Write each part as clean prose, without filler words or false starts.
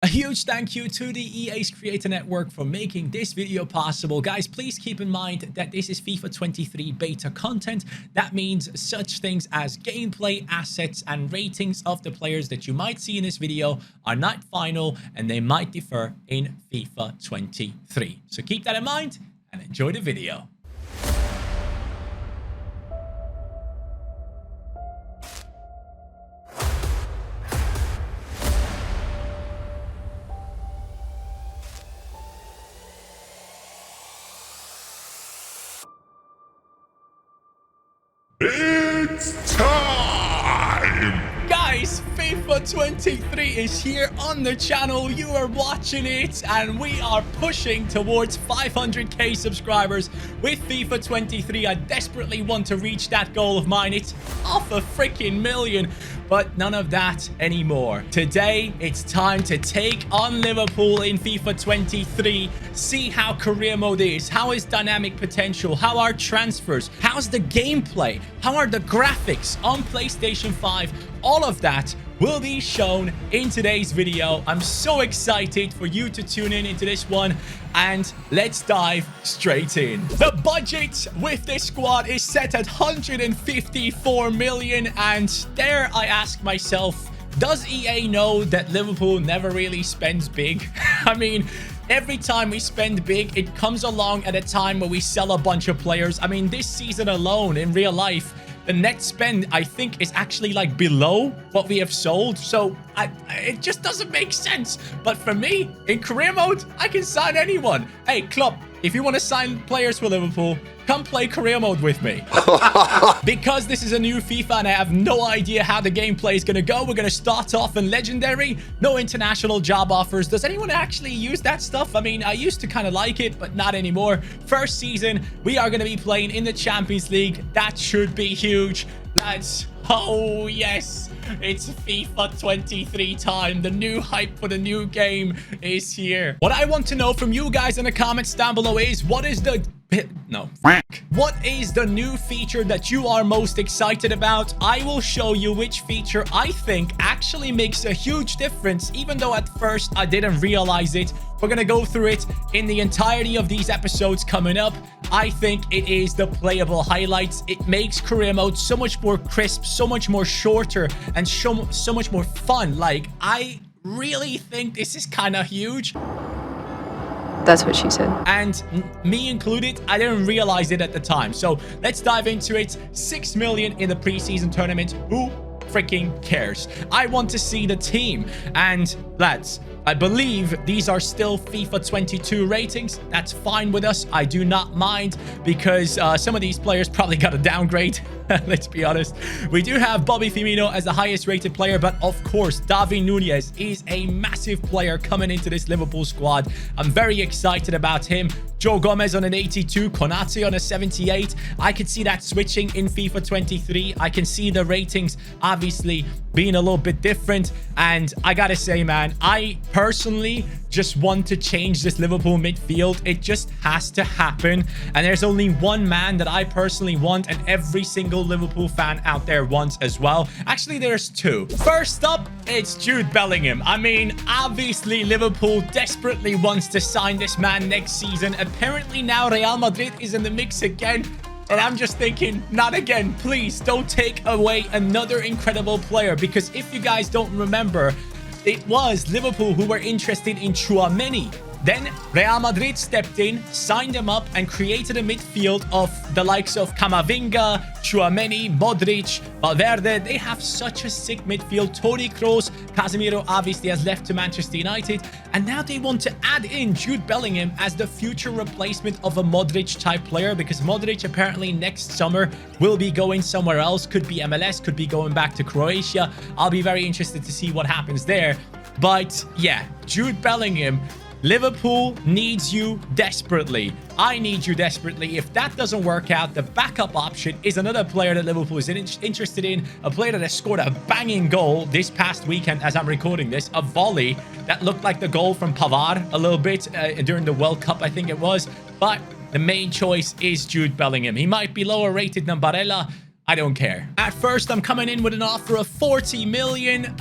A huge thank you to the EA's Creator Network for making this video possible. Guys, please keep in mind that this is FIFA 23 beta content. That means such things as gameplay, assets, and ratings of the players that you might see in this video are not final, and they might differ in FIFA 23. So keep that in mind and enjoy the video. It's time! Guys, FIFA 23 is here on the channel. You are watching it, and we are pushing towards 500k subscribers with FIFA 23. I desperately want to reach that goal of mine. It's off a freaking million, but none of that anymore. Today, it's time to take on Liverpool in FIFA 23. See how career mode is, how is dynamic potential, how are transfers, how's the gameplay, how are the graphics on PlayStation 5. All of that will be shown in today's video. I'm so excited for you to tune in into this one, and let's dive straight in. The budget with this squad is set at 154 million, and there I ask myself, does EA know that Liverpool never really spends big? I mean, every time we spend big, it comes along at a time where we sell a bunch of players. I mean, this season alone in real life, the net spend, I think, is actually like below what we have sold. So it just doesn't make sense. But for me, in career mode, I can sign anyone. Hey, Klopp, if you want to sign players for Liverpool, come play career mode with me. Because this is a new FIFA and I have no idea how the gameplay is going to go, we're going to start off in Legendary. No international job offers. Does anyone actually use that stuff? I mean, I used to kind of like it, but not anymore. First season, we are going to be playing in the Champions League. That should be huge. Lads, oh yes, it's FIFA 23 time. The new hype for the new game is here. What I want to know from you guys in the comments down below is, what is the new feature that you are most excited about? I will show you which feature I think actually makes a huge difference, even though at first I didn't realize it. We're gonna go through it in the entirety of these episodes coming up. I think it is the playable highlights. It makes career mode so much more crisp, so much more shorter, and so much more fun. Like, I really think this is kind of huge. That's what she said. And me included, I didn't realize it at the time. So let's dive into it. 6 million in the preseason tournament. Who freaking cares? I want to see the team. And lads, I believe these are still FIFA 22 ratings. That's fine with us. I do not mind, because some of these players probably got a downgrade. Let's be honest. We do have Bobby Firmino as the highest rated player, but of course, David Nunez is a massive player coming into this Liverpool squad. I'm very excited about him. Joe Gomez on an 82, Konate on a 78. I could see that switching in FIFA 23. I can see the ratings obviously being a little bit different. And I gotta say, man, I personally just want to change this Liverpool midfield. It just has to happen. And there's only one man that I personally want, and every single Liverpool fan out there wants as well. Actually, there's two. First up, it's Jude Bellingham. I mean, obviously Liverpool desperately wants to sign this man next season. Apparently now Real Madrid is in the mix again. And I'm just thinking, not again. Please don't take away another incredible player, because if you guys don't remember, it was Liverpool who were interested in Tchouaméni. Then Real Madrid stepped in, signed him up, and created a midfield of the likes of Camavinga, Tchouaméni, Modric, Valverde. They have such a sick midfield. Toni Kroos, Casemiro obviously has left to Manchester United. And now they want to add in Jude Bellingham as the future replacement of a Modric type player, because Modric apparently next summer will be going somewhere else. Could be MLS, could be going back to Croatia. I'll be very interested to see what happens there. But yeah, Jude Bellingham, Liverpool needs you desperately. I need you desperately. If that doesn't work out, the backup option is another player that Liverpool is interested in. A player that has scored a banging goal this past weekend as I'm recording this. A volley that looked like the goal from Pavard a little bit during the World Cup, I think it was. But the main choice is Jude Bellingham. He might be lower rated than Barella. I don't care. At first, I'm coming in with an offer of 40 million.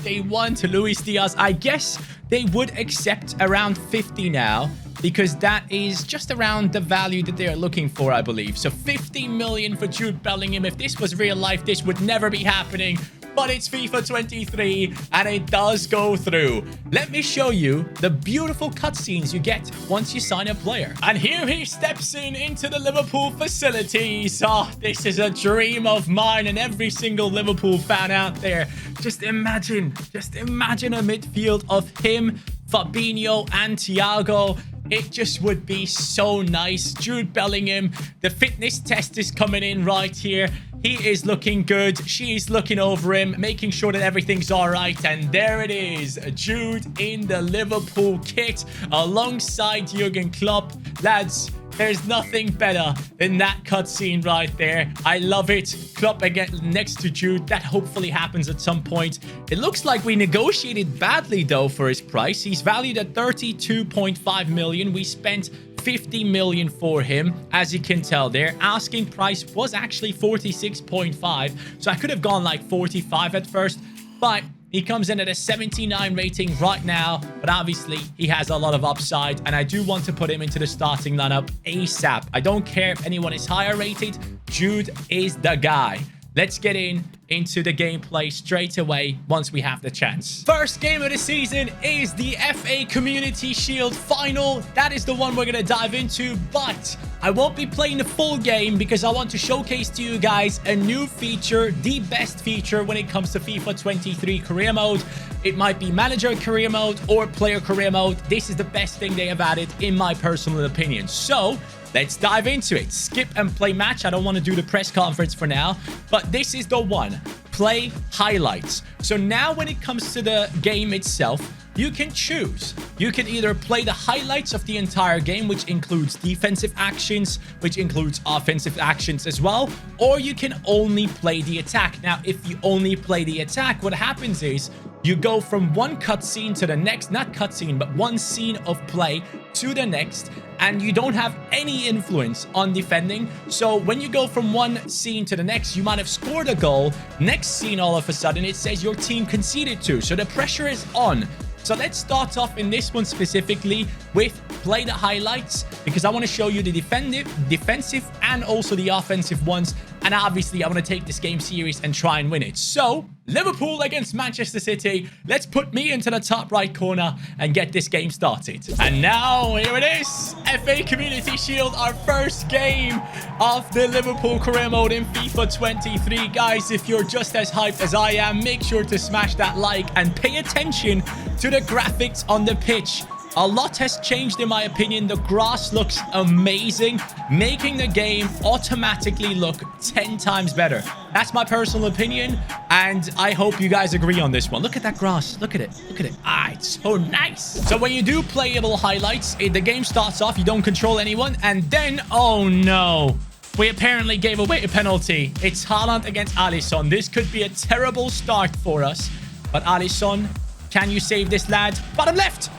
Day one to Luis Diaz. I guess they would accept around 50 now, because that is just around the value that they are looking for, I believe. So 50 million for Jude Bellingham. If this was real life, this would never be happening. But it's FIFA 23 and it does go through. Let me show you the beautiful cutscenes you get once you sign a player. And here he steps into the Liverpool facilities. Oh, this is a dream of mine and every single Liverpool fan out there. Just imagine a midfield of him, Fabinho and Thiago. It just would be so nice. Jude Bellingham, the fitness test is coming in right here. He is looking good. She's looking over him, making sure that everything's all right. And there it is. Jude in the Liverpool kit alongside Jurgen Klopp. Lads, there's nothing better than that cutscene right there. I love it. Klopp again next to Jude. That hopefully happens at some point. It looks like we negotiated badly, though, for his price. He's valued at 32.5 million. We spent 50 million for him, as you can tell there. Asking price was actually 46.5, so I could have gone like 45 at first, but he comes in at a 79 rating right now, but obviously he has a lot of upside, and I do want to put him into the starting lineup ASAP. I don't care if anyone is higher rated. Jude is the guy. Let's get into the gameplay straight away once we have the chance. First game of the season is the FA Community Shield final. That is the one we're going to dive into, but I won't be playing the full game because I want to showcase to you guys a new feature, the best feature when it comes to FIFA 23 career mode. It might be manager career mode or player career mode. This is the best thing they have added in my personal opinion. So let's dive into it. Skip and play match. I don't want to do the press conference for now, but this is the one. Play highlights. So now when it comes to the game itself, you can choose. You can either play the highlights of the entire game, which includes defensive actions, which includes offensive actions as well, or you can only play the attack. Now, if you only play the attack, what happens is you go from one cutscene to the next, not cutscene, but one scene of play to the next, and you don't have any influence on defending. So when you go from one scene to the next, you might have scored a goal. Next scene, all of a sudden, it says your team conceded to. So the pressure is on. So let's start off in this one specifically with play the highlights, because I want to show you the defensive and also the offensive ones. And obviously, I want to take this game serious and try and win it. So Liverpool against Manchester City. Let's put me into the top right corner and get this game started. And now, here it is. FA Community Shield, our first game of the Liverpool career mode in FIFA 23. Guys, if you're just as hyped as I am, make sure to smash that like and pay attention to the graphics on the pitch. A lot has changed in my opinion. The grass looks amazing, making the game automatically look 10 times better. That's my personal opinion, and I hope you guys agree on this one. Look at that grass. Look at it. Look at it. Ah, it's so nice. So when you do playable highlights, the game starts off, you don't control anyone, and then, oh no, we apparently gave away a penalty. It's Haaland against Alisson. This could be a terrible start for us, but Alisson, can you save this, lad? Bottom left.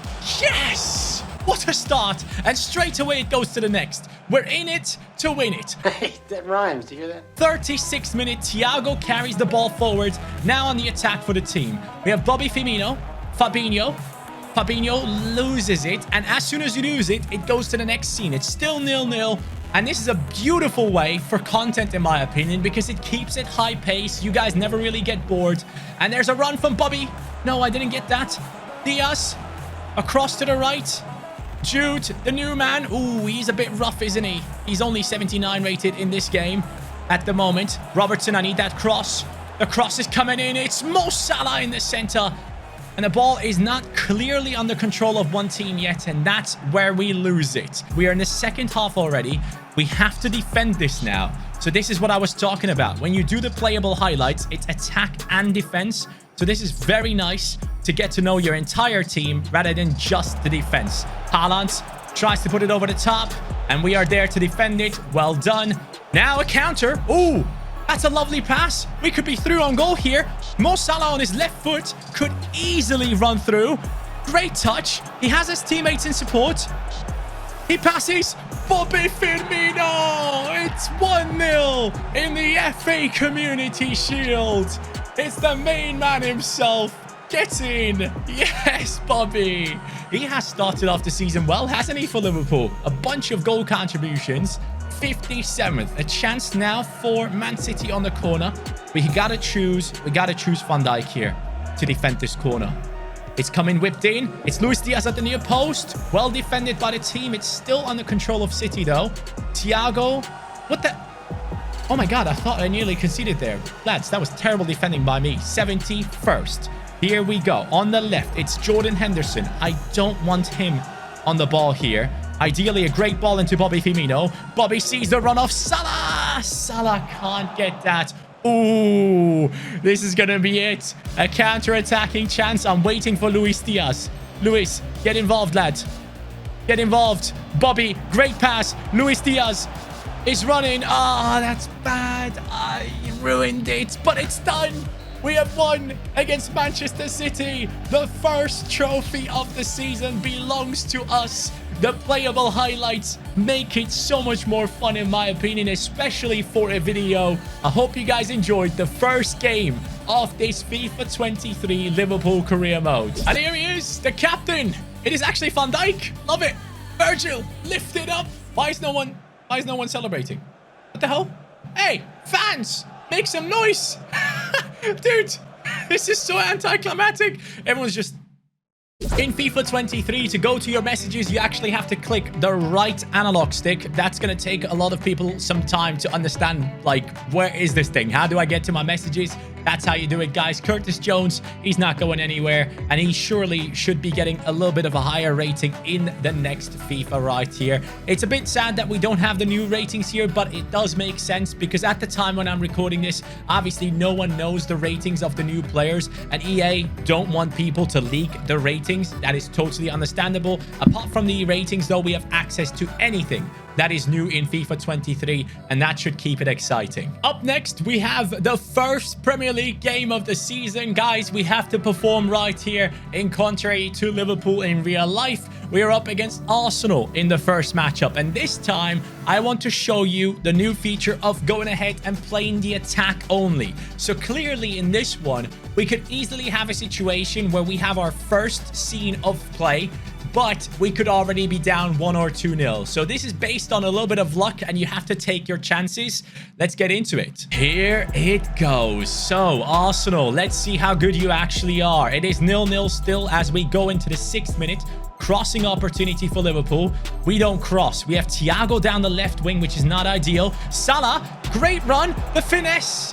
Yes! What a start. And straight away it goes to the next. We're in it to win it. Hey, that rhymes. Do you hear that? 36th minute. Thiago carries the ball forward. Now on the attack for the team. We have Fabinho. Fabinho loses it. And as soon as you lose it, it goes to the next scene. It's still 0-0. And this is a beautiful way for content, in my opinion, because it keeps it high pace. You guys never really get bored. And there's a run from Bobby. No, I didn't get that. Diaz. Across to the right. Jude, the new man. Ooh, he's a bit rough, isn't he? He's only 79 rated in this game at the moment. Robertson, I need that cross. The cross is coming in. It's Mo Salah in the center. And the ball is not clearly under control of one team yet. And that's where we lose it. We are in the second half already. We have to defend this now. So this is what I was talking about. When you do the playable highlights, it's attack and defense. So this is very nice to get to know your entire team rather than just the defense. Haaland tries to put it over the top, and we are there to defend it. Well done. Now a counter. Ooh, that's a lovely pass. We could be through on goal here. Mo Salah on his left foot could easily run through. Great touch. He has his teammates in support. He passes. Bobby Firmino. It's 1-0 in the FA Community Shield. It's the main man himself. Get in. Yes, Bobby. He has started off the season well, hasn't he, for Liverpool? A bunch of goal contributions. 57th. A chance now for Man City on the corner. We gotta choose Van Dijk here to defend this corner. It's coming whipped in. It's Luis Diaz at the near post. Well defended by the team. It's still under control of City, though. Thiago. What the... Oh my god, I thought I nearly conceded there. Lads, that was terrible defending by me. 71st. Here we go. On the left, it's Jordan Henderson. I don't want him on the ball here. Ideally, a great ball into Bobby Firmino. Bobby sees the run off Salah. Salah can't get that. Ooh, this is going to be it. A counter-attacking chance. I'm waiting for Luis Diaz. Luis, get involved, lad. Get involved. Bobby, great pass. Luis Diaz is running. Ah, that's bad. I ruined it, but it's done. We have won against Manchester City. The first trophy of the season belongs to us. The playable highlights make it so much more fun, in my opinion, especially for a video. I hope you guys enjoyed the first game of this FIFA 23 Liverpool career mode. And here he is, the captain. It is actually Van Dijk. Love it. Virgil, lift it up. Why is no one celebrating? What the hell? Hey, fans, make some noise. Dude, this is so anticlimactic. Everyone's just... In FIFA 23, to go to your messages, you actually have to click the right analog stick. That's going to take a lot of people some time to understand, like, where is this thing? How do I get to my messages? That's how you do it, guys. Curtis Jones, he's not going anywhere, and he surely should be getting a little bit of a higher rating in the next FIFA right here. It's a bit sad that we don't have the new ratings here, but it does make sense because at the time when I'm recording this, obviously no one knows the ratings of the new players, and EA don't want people to leak the ratings. That is totally understandable. Apart from the ratings, though, we have access to anything that is new in FIFA 23, and that should keep it exciting. Up next, we have the first Premier League game of the season. Guys, we have to perform right here. In contrary to Liverpool in real life, we are up against Arsenal in the first matchup, and this time I want to show you the new feature of going ahead and playing the attack only. So clearly in this one, we could easily have a situation where we have our first scene of play, but we could already be down 1 or 2-0. So this is based on a little bit of luck, and you have to take your chances. Let's get into it. Here it goes. So Arsenal, let's see how good you actually are. It is 0-0 still as we go into the 6th minute. Crossing opportunity for Liverpool. We don't cross. We have Thiago down the left wing, which is not ideal. Salah, great run. The finesse.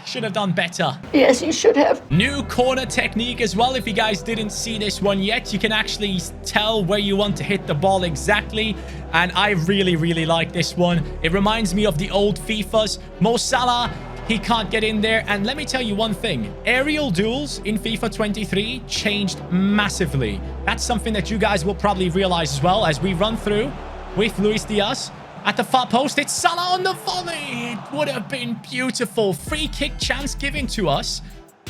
Should have done better. Yes, you should have. New corner technique as well. If you guys didn't see this one yet, you can actually tell where you want to hit the ball exactly. And I really, really like this one. It reminds me of the old FIFAs. Mo Salah, he can't get in there. And let me tell you one thing. Aerial duels in FIFA 23 changed massively. That's something that you guys will probably realize as well as we run through with Luis Diaz. At the far post, it's Salah on the volley. It would have been beautiful. Free kick chance given to us.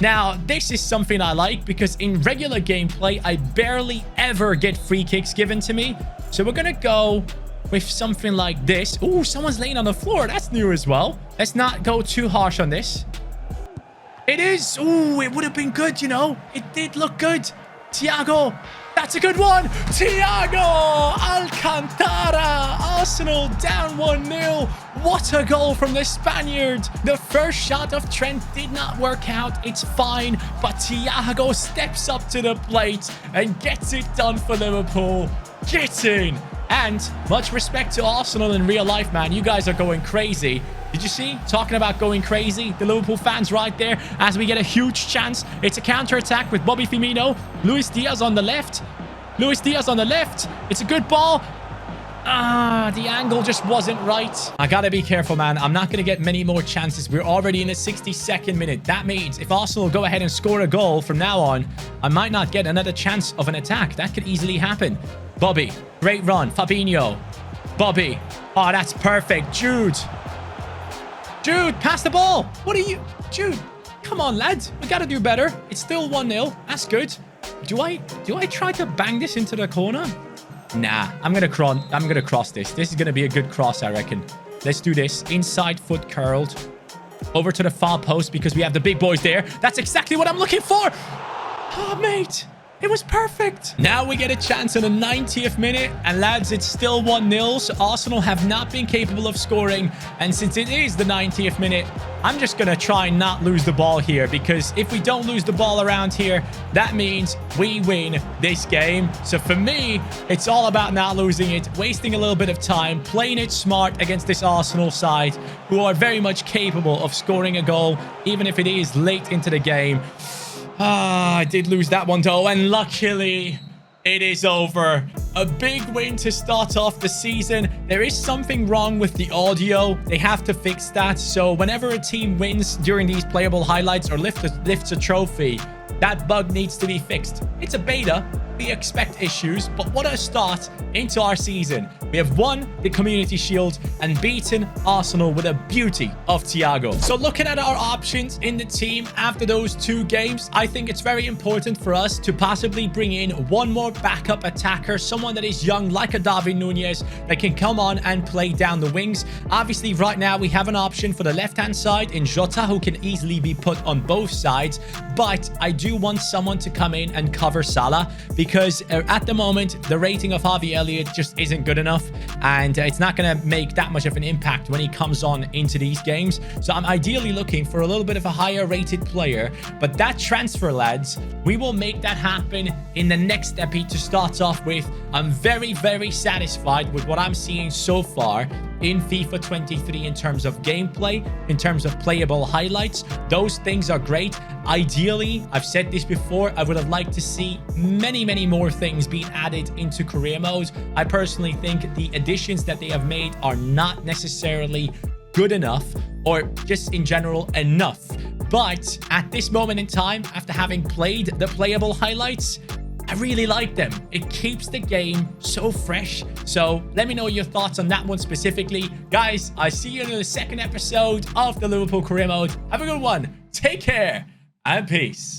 Now, this is something I like because in regular gameplay, I barely ever get free kicks given to me. So we're going to go with something like this. Ooh, someone's laying on the floor. That's new as well. Let's not go too harsh on this. It is. Ooh, it would have been good, you know. It did look good. Thiago. That's a good one. Thiago Alcantara. Arsenal down 1-0. What a goal from the Spaniard. The first shot of Trent did not work out. It's fine. But Thiago steps up to the plate and gets it done for Liverpool. Get in. And much respect to Arsenal in real life, man. You guys are going crazy. Did you see? Talking about going crazy. The Liverpool fans right there as we get a huge chance. It's a counter-attack with Bobby Firmino. Luis Diaz on the left. Luis Diaz on the left. It's a good ball. The angle just wasn't right. I gotta be careful, man. I'm not gonna get many more chances. We're already in the 62nd minute. That means if Arsenal go ahead and score a goal from now on, I might not get another chance of an attack. That could easily happen. Bobby, great run. Fabinho. Bobby. Oh, that's perfect. Jude. Jude, pass the ball. What are you... Jude, come on, lads. We gotta do better. It's still 1-0. That's good. Do I try to bang this into the corner? Nah, I'm gonna cross this. This is gonna be a good cross, I reckon. Let's do this. Inside foot curled. Over to the far post because we have the big boys there. That's exactly what I'm looking for. Oh, mate. It was perfect. Now we get a chance in the 90th minute. And lads, it's still 1-0. So Arsenal have not been capable of scoring. And since it is the 90th minute, I'm just going to try and not lose the ball here. Because if we don't lose the ball around here, that means we win this game. So for me, it's all about not losing it, wasting a little bit of time, playing it smart against this Arsenal side, who are very much capable of scoring a goal, even if it is late into the game. I did lose that one though, and luckily it is over. A big win to start off the season. There is something wrong with the audio. They have to fix that. So whenever a team wins during these playable highlights or lifts a trophy, that bug needs to be fixed. It's a beta. We expect issues, but what a start into our season. We have won the Community Shield and beaten Arsenal with a beauty of Thiago. So looking at our options in the team after those 2 games, I think it's very important for us to possibly bring in one more backup attacker, someone that is young like a David Nunez that can come on and play down the wings. Obviously, right now we have an option for the left-hand side in Jota, who can easily be put on both sides, but I do want someone to come in and cover Salah, because at the moment, the rating of Harvey Elliott just isn't good enough, and it's not going to make that much of an impact when he comes on into these games. So I'm ideally looking for a little bit of a higher rated player, but that transfer, lads, we will make that happen in the next epi to start off with. I'm very, very satisfied with what I'm seeing so far in FIFA 23 in terms of gameplay, in terms of playable highlights. Those things are great. Ideally, I've said this before, I would have liked to see many, many more things being added into career mode. I personally think the additions that they have made are not necessarily good enough, or just in general enough. But at this moment in time, after having played the playable highlights, I really like them. It keeps the game so fresh. So let me know your thoughts on that one specifically. Guys, I see you in the second episode of the Liverpool Career Mode. Have a good one. Take care and peace.